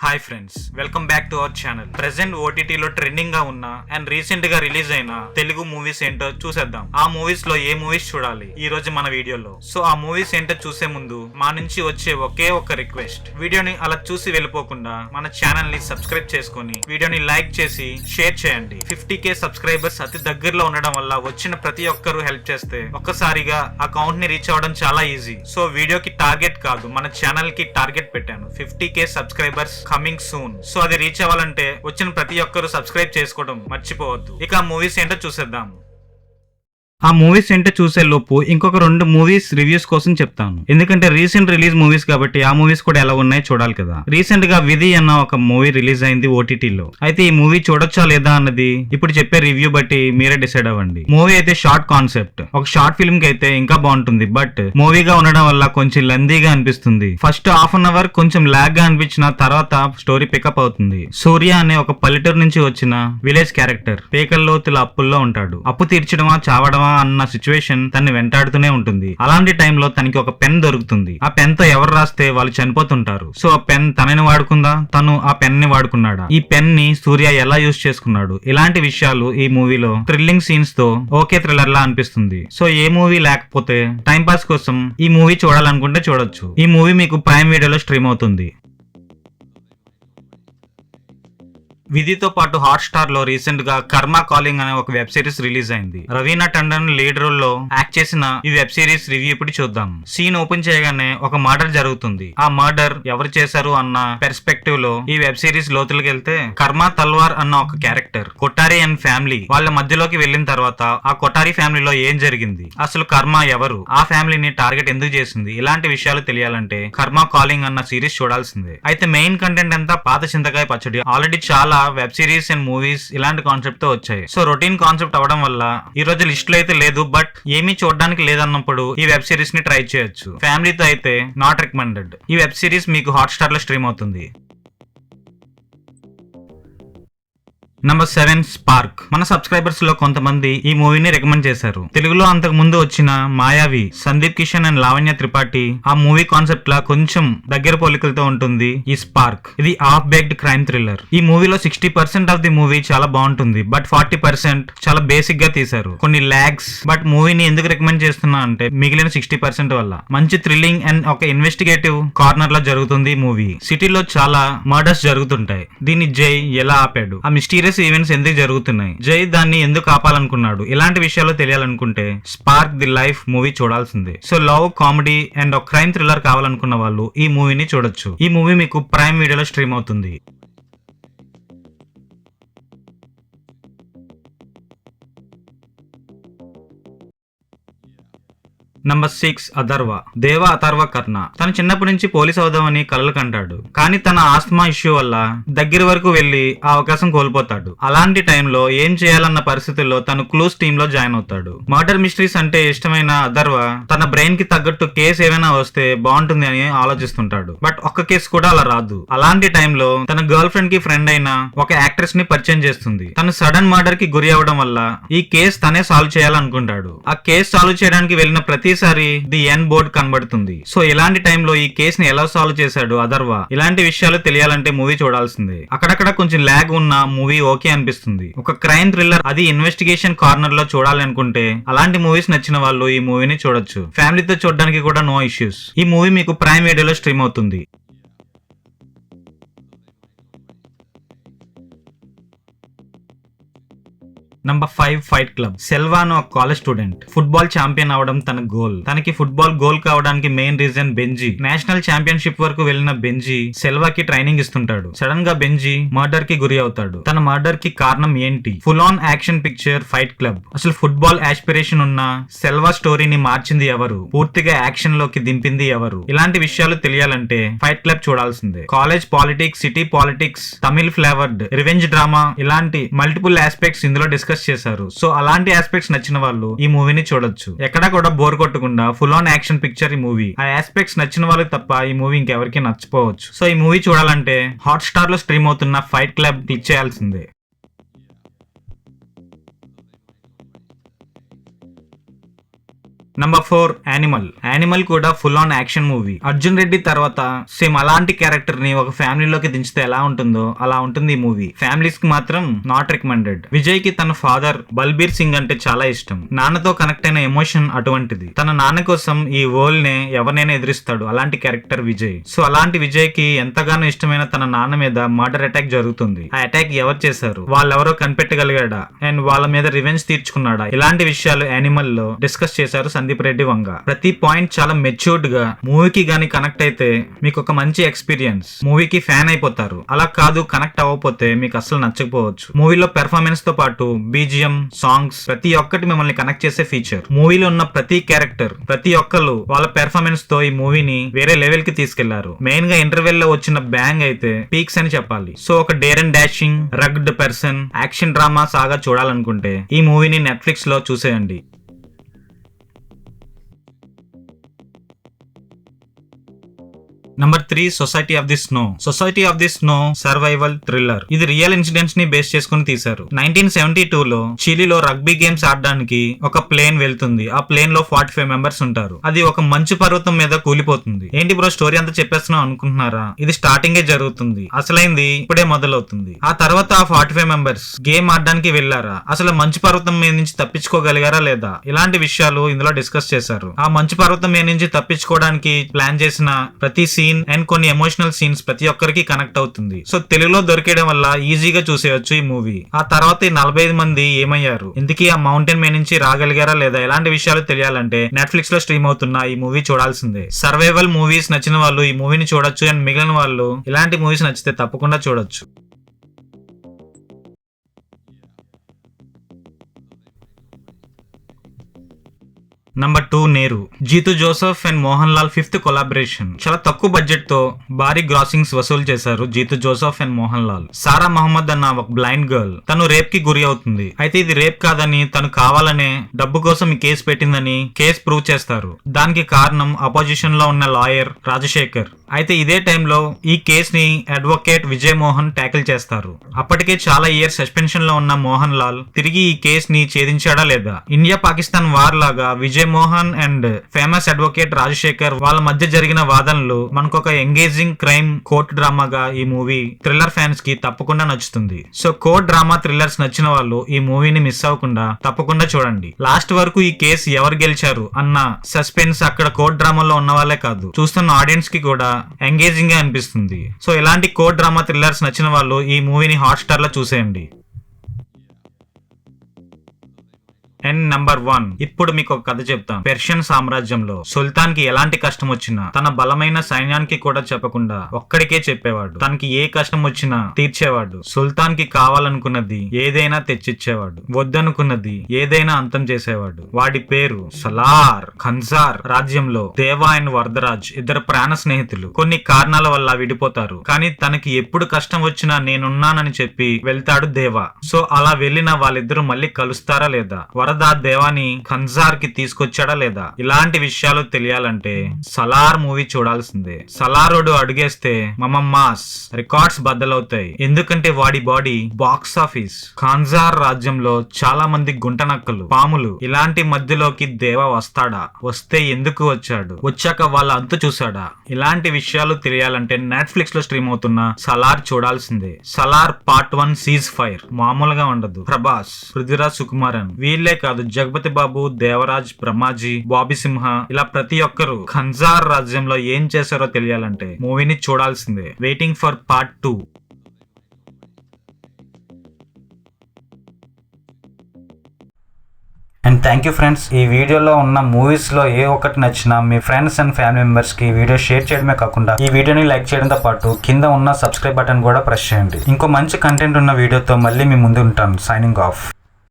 Hi friends, welcome back to our channel. Present ఓటీటీలో trending గా ఉన్న అండ్ రీసెంట్ గా రిలీజ్ అయిన తెలుగు మూవీస్ ఏంటో చూసేద్దాం. ఆ మూవీస్ లో ఏ మూవీస్ చూడాలి ఈ రోజు మన వీడియోలో. సో ఆ మూవీస్ ఏంటో చూసే ముందు మా నుంచి వచ్చే ఒకే ఒక రిక్వెస్ట్, వీడియోని అలా చూసి వెళ్ళిపోకుండా మన ఛానల్ ని సబ్స్క్రైబ్ చేసుకొని వీడియోని లైక్ చేసి షేర్ చేయండి. 50K సబ్స్క్రైబర్స్ అతి దగ్గరలో ఉండడం వల్ల వచ్చిన ప్రతి ఒక్కరూ హెల్ప్ చేస్తే ఒక్కసారిగా అకౌంట్ ని రీచ్ అవ్వడం చాలా ఈజీ. సో వీడియోకి టార్గెట్ కాదు, మన ఛానల్ కి టార్గెట్ పెట్టాను. 50K subscribers coming soon. So అది రీచ్ అవ్వాలంటే వచ్చిన ప్రతి ఒక్కరు సబ్స్క్రైబ్ చేసుకోవడం మర్చిపోవద్దు. ఇక మూవీస్ ఏంటో చూసేద్దాం. ఆ మూవీస్ ఏంటో చూసే లోపు ఇంకొక 2 మూవీస్ రివ్యూస్ కోసం చెప్తాను. ఎందుకంటే రీసెంట్ రిలీజ్ మూవీస్ కాబట్టి ఆ మూవీస్ కూడా ఎలా ఉన్నాయో చూడాలి కదా. రీసెంట్ గా విధి అన్న ఒక మూవీ రిలీజ్ అయింది ఓటీటీలో. అయితే ఈ మూవీ చూడొచ్చా లేదా అన్నది ఇప్పుడు చెప్పే రివ్యూ బట్టి మీరే డిసైడ్ అవ్వండి. మూవీ అయితే షార్ట్ కాన్సెప్ట్, ఒక షార్ట్ ఫిల్మ్ కి అయితే ఇంకా బాగుంటుంది. బట్ మూవీగా ఉండడం వల్ల కొంచెం లెందీగా అనిపిస్తుంది. ఫస్ట్ హాఫ్ అన్ అవర్ కొంచెం లాగ్ గా అనిపించిన తర్వాత స్టోరీ పికప్ అవుతుంది. సూర్య అనే ఒక పల్లెటూరు నుంచి వచ్చిన విలేజ్ క్యారెక్టర్ పేకల్లో తిల అప్పుల్లో ఉంటాడు. అప్పు తీర్చడమా చావడమా అన్న సిచ్యువేషన్ తన్ని వెంటాడుతూనే ఉంటుంది. అలాంటి టైంలో తనకి ఒక పెన్ దొరుకుతుంది. ఆ పెన్ తో ఎవరు రాస్తే వాళ్ళు చనిపోతుంటారు. సో ఆ పెన్ తనని వాడుకుందా, తను ఆ పెన్ ని వాడుకున్నాడా, ఈ పెన్ ని సూర్య ఎలా యూజ్ చేసుకున్నాడు, ఇలాంటి విషయాలు ఈ మూవీలో థ్రిల్లింగ్ సీన్స్ తో ఓకే థ్రిల్లర్ లా అనిపిస్తుంది. సో ఏ మూవీ లేకపోతే టైం పాస్ కోసం ఈ మూవీ చూడాలనుకుంటే చూడొచ్చు. ఈ మూవీ మీకు ప్రైమ్ వీడియోలో స్ట్రీమ్ అవుతుంది. విధితో పాటు హాట్ స్టార్ లో రీసెంట్ గా కర్మ కాలింగ్ అనే ఒక వెబ్ సిరీస్ రిలీజ్ అయింది. రవీనా టండన్ లీడ్ రోల్ లో యాక్ట్ చేసిన ఈ వెబ్ సిరీస్ రివ్యూ ఇప్పుడు చూద్దాం. సీన్ ఓపెన్ చేయగానే ఒక మర్డర్ జరుగుతుంది. ఆ మర్డర్ ఎవరు చేశారు అన్న పెర్స్పెక్టివ్ లో ఈ వెబ్ సిరీస్ లోతులకు వెళ్తే కర్మ తల్వార్ అన్న ఒక క్యారెక్టర్ కొటారి అండ్ ఫ్యామిలీ వాళ్ళ మధ్యలోకి వెళ్ళిన తర్వాత ఆ కొటారి ఫ్యామిలీలో ఏం జరిగింది, అసలు కర్మ ఎవరు, ఆ ఫ్యామిలీని టార్గెట్ ఎందుకు చేసింది, ఇలాంటి విషయాలు తెలియాలంటే కర్మ కాలింగ్ అన్న సిరీస్ చూడాల్సిందే. అయితే మెయిన్ కంటెంట్ అంతా పాత చింతకాయ పచ్చడి. ఆల్రెడీ చాలా వెబ్ సిరీస్ అండ్ మూవీస్ ఇలాంటి కాన్సెప్ట్ తో వచ్చాయి. సో రొటీన్ కాన్సెప్ట్ అవడం వల్ల ఈ రోజు లిస్ట్ లో అయితే లేదు. బట్ ఏమీ చూడడానికి లేదన్నప్పుడు ఈ వెబ్ సిరీస్ ని ట్రై చేయొచ్చు. ఫ్యామిలీతో అయితే నాట్ రికమెండెడ్. ఈ వెబ్ సిరీస్ మీకు హాట్ స్టార్ లో స్ట్రీమ్ అవుతుంది. Number 7 spark. మన సబ్స్క్రైబర్స్ లో కొంతమంది ఈ మూవీని రికమెండ్ చేశారు. తెలుగులో అంతకు ముందు వచ్చిన మాయావి, సందీప్ కిషన్ అండ్ లావణ్య త్రిపాఠి ఆ మూవీ కాన్సెప్ట్ లా కొంచెం దగ్గర పోలికలతో ఉంటుంది ఈ స్పార్క్. ఇది హాఫ్ బేక్డ్ క్రైమ్ థ్రిల్లర్. ఈ మూవీలో 60% ఆఫ్ ది మూవీ చాలా బాగుంటుంది. బట్ 40% చాలా బేసిక్ గా తీశారు, కొన్ని లాగ్స్. బట్ మూవీని ఎందుకు రికమెండ్ చేస్తున్నా అంటే మిగిలిన 60% వల్ల మంచి థ్రిల్లింగ్ అండ్ ఒక ఇన్వెస్టిగేటివ్ కార్నర్ లా జరుగుతుంది ఈ మూవీ. సిటీలో చాలా మర్డర్స్ జరుగుతుంటాయి. దీన్ని జై ఎలా ఆపాడు, ఆ మిస్టీరియస్ ఈవెంట్స్ ఎందుకు జరుగుతున్నాయి, జై దాన్ని ఎందుకు ఆపాలనుకున్నాడు, ఇలాంటి విషయాలు తెలియాలనుకుంటే స్పార్క్ ది లైఫ్ మూవీ చూడాల్సిందే. సో లవ్, కామెడీ అండ్ ఒక క్రైమ్ థ్రిల్లర్ కావాలనుకున్న వాళ్ళు ఈ మూవీని చూడొచ్చు. ఈ మూవీ మీకు ప్రైమ్ వీడియోలో స్ట్రీమ్ అవుతుంది. నంబర్ 6 అథర్వ. దేవ అథర్వ కర్ణ. తను చిన్నప్పటి నుంచి పోలీస్ అవుదామని కలలు కంటాడు. కానీ తన ఆస్తమా ఇష్యూ వల్ల దగ్గర వరకు వెళ్లి ఆ అవకాశం కోల్పోతాడు. అలాంటి టైంలో ఏం చేయాలన్న పరిస్థితుల్లో తను క్లూస్ టీమ్ లో జాయిన్ అవుతాడు. మర్డర్ మిస్టరీస్ అంటే ఇష్టమైన అథర్వ తన బ్రెయిన్ కి తగ్గట్టు కేసు ఏమైనా వస్తే బాగుంటుంది అని ఆలోచిస్తుంటాడు. బట్ ఒక్క కేసు కూడా అలా రాదు. అలాంటి టైంలో తన గర్ల్ ఫ్రెండ్ కి ఫ్రెండ్ అయిన ఒక యాక్ట్రెస్ ని పరిచయం చేస్తుంది. తను సడన్ మర్డర్ కి గురి అవ్వడం వల్ల ఈ కేసు తనే సాల్వ్ చేయాలనుకుంటాడు. ఆ కేసు సాల్వ్ చేయడానికి వెళ్ళిన ప్రతిసారి ది ఎన్ బోర్డ్ కనబడుతుంది. సో ఇలాంటి టైంలో ఈ కేసు ని ఎలా సాల్వ్ చేశాడు అథర్వ, ఇలాంటి విషయాలు తెలియాలంటే మూవీ చూడాల్సిందే. అక్కడక్కడ కొంచెం లాగ్ ఉన్న మూవీ ఓకే అనిపిస్తుంది. ఒక క్రైమ్ థ్రిల్లర్, అది ఇన్వెస్టిగేషన్ కార్నర్ లో చూడాలి అనుకుంటే అలాంటి మూవీస్ నచ్చిన వాళ్ళు ఈ మూవీని చూడొచ్చు. ఫ్యామిలీతో చూడడానికి కూడా నో ఇష్యూస్. ఈ మూవీ మీకు ప్రైమ్ వీడియోలో స్ట్రీమ్ అవుతుంది. Number 5 fight club. సెల్వాను ఒక కాలేజ్ స్టూడెంట్. ఫుట్బాల్ ఛాంపియన్ అవడం తన గోల్. తనకి ఫుట్బాల్ గోల్ కావడానికి main reason Benji. National championship వరకు వెళ్ళిన బెంజీ సెల్వాకి ట్రైనింగ్ ఇస్తుంటాడు. సడన్ గా బెంజీ మర్డర్ కి గురి అవుతాడు. తన మర్డర్ కి కారణం ఏంటి? Full on action picture fight club. అసలు ఫుట్బాల్ ఆస్పిరేషన్ ఉన్న సెల్వా స్టోరీని మార్చింది ఎవరు, పూర్తిగా యాక్షన్ లోకి దింపింది ఎవరు, ఇలాంటి విషయాలు తెలియాలంటే ఫైట్ క్లబ్ చూడాల్సిందే. College politics, city politics, Tamil flavoured revenge drama, ఇలాంటి మల్టిపుల్ ఆస్పెక్ట్స్ ఇందులో డిస్కస్ చేశారు. సో అలాంటి ఆస్పెక్ట్స్ నచ్చిన వాళ్ళు ఈ మూవీని చూడొచ్చు. ఎక్కడా కూడా బోర్ కొట్టకుండా ఫుల్ ఆన్ యాక్షన్ పిక్చర్ ఈ మూవీ. ఆ ఆస్పెక్ట్స్ నచ్చిన వాళ్ళకి తప్ప ఈ మూవీ ఇంకెవరికి నచ్చపోవచ్చు. సో ఈ మూవీ చూడాలంటే హాట్ స్టార్ లో స్ట్రీమ్ అవుతున్న ఫైట్ క్లబ్ క్లిక్ చేయాల్సిందే. నంబర్ 4 యానిమల్ కూడా full on action movie. Arjun Reddy తర్వాత సేమ్ అలాంటి క్యారెక్టర్ ని ఒక ఫ్యామిలీలోకి దించితే ఎలా ఉంటుందో అలా ఉంటుంది ఈ మూవీ. ఫ్యామిలీస్ కి మాత్రం నాట్ రికమెండెడ్. విజయ్ కి తన ఫాదర్ బల్బీర్ సింగ్ అంటే చాలా ఇష్టం. నాన్నతో కనెక్ట్ అయిన ఎమోషన్ అటువంటిది. తన నాన్న కోసం ఈ వరల్డ్ నే ఎవరినైనా ఎదిరిస్తాడు. అలాంటి క్యారెక్టర్ విజయ్. సో అలాంటి విజయ్ కి ఎంతగానో ఇష్టమైన తన నాన్న మీద మర్డర్ అటాక్ జరుగుతుంది. ఆ అటాక్ ఎవరు చేశారు, వాళ్ళెవరో కనిపెట్టగలిగాడా అండ్ వాళ్ళ మీద రివెంజ్ తీర్చుకున్నాడా, ఇలాంటి విషయాలు యానిమల్ లో డిస్కస్ చేశారు సందీప్ రెడ్డి వంగ. ప్రతి పాయింట్ చాలా మెచ్యూర్డ్ గా మూవీకి గానీ కనెక్ట్ అయితే మీకు ఒక మంచి ఎక్స్పీరియన్స్. మూవీకి ఫ్యాన్ అయిపోతారు. అలా కాదు కనెక్ట్ అవ్వకపోతే మీకు అసలు నచ్చకపోవచ్చు. మూవీలో పెర్ఫార్మెన్స్ తో పాటు బీజిఎం, సాంగ్స్ ప్రతి ఒక్కటి మిమ్మల్ని కనెక్ట్ చేసే ఫీచర్. మూవీలో ఉన్న ప్రతి క్యారెక్టర్, ప్రతి ఒక్కరు వాళ్ళ పెర్ఫార్మెన్స్ తో ఈ మూవీని వేరే లెవెల్ కి తీసుకెళ్లారు. మెయిన్ గా ఇంటర్వెల్ లో వచ్చిన బ్యాంగ్ అయితే పీక్స్ అని చెప్పాలి. సో ఒక dare and dashing rugged person action drama saga చూడాలనుకుంటే ఈ మూవీని నెట్ఫ్లిక్స్ లో చూసేయండి. Number 3 society of the snow survival thriller. ఇది రియల్ ఇన్సిడెంట్స్ ని బేస్ చేసుకుని తీశారు. 1972 లో చిలీలో రగ్బీ గేమ్స్ ఆడడానికి ఒక ప్లేన్ వెళ్తుంది. ఆ ప్లేన్ లో 45 మెంబర్స్ ఉంటారు. అది ఒక మంచు పర్వతం మీద కూలిపోతుంది. ఏంటి బ్రో స్టోరీ అంతా చెప్పేస్తున్నావు అనుకుంటున్నారా? ఇది స్టార్టింగే జరుగుతుంది. అసలైంది ఇప్పుడే మొదలవుతుంది. ఆ తర్వాత ఆ 45 మెంబర్స్ గేమ్ ఆడడానికి వెళ్లారా, అసలు మంచు పర్వతం మీద నుంచి తప్పించుకోగలిగారా లేదా, ఇలాంటి విషయాలు ఇందులో డిస్కస్ చేశారు. ఆ మంచు పర్వతం మీద నుంచి తప్పించుకోవడానికి ప్లాన్ చేసిన ప్రతి సీన్ అండ్ కొన్ని ఎమోషనల్ సీన్స్ ప్రతి ఒక్కరికి కనెక్ట్ అవుతుంది. సో తెలుగులో దొరికేయడం వల్ల ఈజీగా చూసేయచ్చు ఈ మూవీ. ఆ తర్వాత ఈ 45 మంది ఏమయ్యారు, ఇందుకీ ఆ మౌంటైన్ మీద నుంచి రాగలిగారా లేదా, ఇలాంటి విషయాలు తెలియాలంటే నెట్ఫ్లిక్స్ లో స్ట్రీమ్ అవుతున్న ఈ మూవీ చూడాల్సిందే. సర్వైవల్ మూవీస్ నచ్చిన వాళ్ళు ఈ మూవీని చూడొచ్చు అండ్ మిగిలిన వాళ్ళు ఇలాంటి మూవీస్ నచ్చితే తప్పకుండా చూడొచ్చు. Number 2 Ner. Jitu Joseph and Mohan Lal 5th collaboration. చాలా తక్కువ బడ్జెట్ తో భారీ గ్రాసింగ్స్ వసూలు చేశారు జీతు జోసెఫ్ అండ్ మోహన్ లాల్. సారా మహమ్మద్ అన్న ఒక బ్లైండ్ గర్ల్ తను రేప్ కి గురి అవుతుంది. అయితే ఇది రేప్ కాదని తను కావాలనే డబ్బు కోసం ఈ కేసు పెట్టిందని కేసు ప్రూవ్ చేస్తారు. దానికి కారణం అపోజిషన్ లో ఉన్న లాయర్ రాజశేఖర్. అయితే ఇదే టైంలో ఈ కేస్ ని అడ్వకేట్ విజయ్ మోహన్ ట్యాకిల్ చేస్తారు. అప్పటికే చాలా ఇయర్స్ సస్పెన్షన్ లో ఉన్న మోహన్ లాల్ తిరిగి ఈ కేస్ ని ఛేదించాడా లేదా? ఇండియా పాకిస్తాన్ వార్ లాగా Vijay Mohan and famous advocate Rajasekhar వాళ్ళ మధ్య జరిగిన వాదనలు మనకు ఒక ఎంగేజింగ్ క్రైమ్ కోర్ట్ డ్రామాగా ఈ మూవీ థ్రిల్లర్ ఫ్యాన్స్ కి తప్పకుండా నచ్చుతుంది. సో కోర్ట్ డ్రామా థ్రిల్లర్స్ నచ్చిన వాళ్ళు ఈ మూవీని మిస్ అవ్వకుండా తప్పకుండా చూడండి. లాస్ట్ వరకు ఈ కేసు ఎవరు గెలిచారు అన్న సస్పెన్స్ అక్కడ కోర్ట్ డ్రామాలో ఉన్న వాళ్ళే కాదు, చూస్తున్న ఆడియన్స్ కి కూడా ఎంగేజింగ్ గా అనిపిస్తుంది. సో ఇలాంటి కోర్ట్ డ్రామా థ్రిల్లర్స్ నచ్చిన వాళ్ళు ఈ మూవీని హాట్స్టార్ లో చూసేయండి. అండ్ నంబర్ 1 ఇప్పుడు మీకు ఒక కథ చెప్తాను. పెర్షియన్ సామ్రాజ్యంలో సుల్తాన్ కి ఎలాంటి కష్టం వచ్చినా తన బలమైన సైన్యానికి కూడా చెప్పకుండా ఒక్కడికే చెప్పేవాడు. తనకి ఏ కష్టం వచ్చినా తీర్చేవాడు. సుల్తాన్ కి కావాలనుకున్నది ఏదైనా తెచ్చిచ్చేవాడు, వద్దనుకున్నది ఏదైనా అంతం చేసేవాడు. వాడి పేరు సలార్. ఖంజార్ రాజ్యంలో దేవా అండ్ వరదరాజ్ ఇద్దరు ప్రాణ స్నేహితులు. కొన్ని కారణాల వల్ల విడిపోతారు. కానీ తనకి ఎప్పుడు కష్టం వచ్చినా నేనున్నానని చెప్పి వెళ్తాడు దేవా. సో అలా వెళ్ళిన వాళ్ళిద్దరూ మళ్ళీ కలుస్తారా లేదా, వరద దేవాని ఖంజార్ కి తీసుకొచ్చాడా లేదా, ఇలాంటి విషయాలు తెలియాలంటే సలార్ మూవీ చూడాల్సిందే. సలారోడు అడుగేస్తే మాస్ రికార్డ్స్ బద్దలవుతాయి. ఎందుకంటే వాడి బాడీ బాక్స్ ఆఫీస్. ఖంజార్ రాజ్యంలో చాలా మంది గుంటనక్కలు, పాములు, ఇలాంటి మధ్యలోకి దేవా వస్తాడా, వస్తే ఎందుకు వచ్చాడు, వచ్చాక వాళ్ళ అంతు చూసాడా, ఇలాంటి విషయాలు తెలియాలంటే నెట్ఫ్లిక్స్ లో స్ట్రీమ్ అవుతున్న సలార్ చూడాల్సిందే. సలార్ పార్ట్ 1 సీజ్ ఫైర్ మామూలుగా ఉండదు. ప్రభాస్, పృథ్వీరాజ్ సుకుమారన్ వీళ్ళే కాదు, జగపతి బాబు, దేవరాజ్, బ్రహ్మాజీ, బాబీ సింహ ఇలా ప్రతి ఒక్కరు ఖంజార్ రాజ్యంలో ఏం చేశారో తెలియాలంటే మూవీని చూడాల్సిందే. Waiting for part 2. And thank you friends. ఈ వీడియోలో ఉన్న మూవీస్ లో ఏ ఒక్కటి నచ్చినా మీ ఫ్రెండ్స్ అండ్ ఫ్యామిలీ మెంబర్స్ కి వీడియో షేర్ చేయడమే కాకుండా ఈ వీడియోని లైక్ చేయడంతో పాటు కింద ఉన్న సబ్స్క్రైబ్ బటన్ కూడా ప్రెస్ చేయండి. ఇంకో మంచి కంటెంట్ ఉన్న వీడియోతో మళ్ళీ మీ ముందు ఉంటాను. Signing off.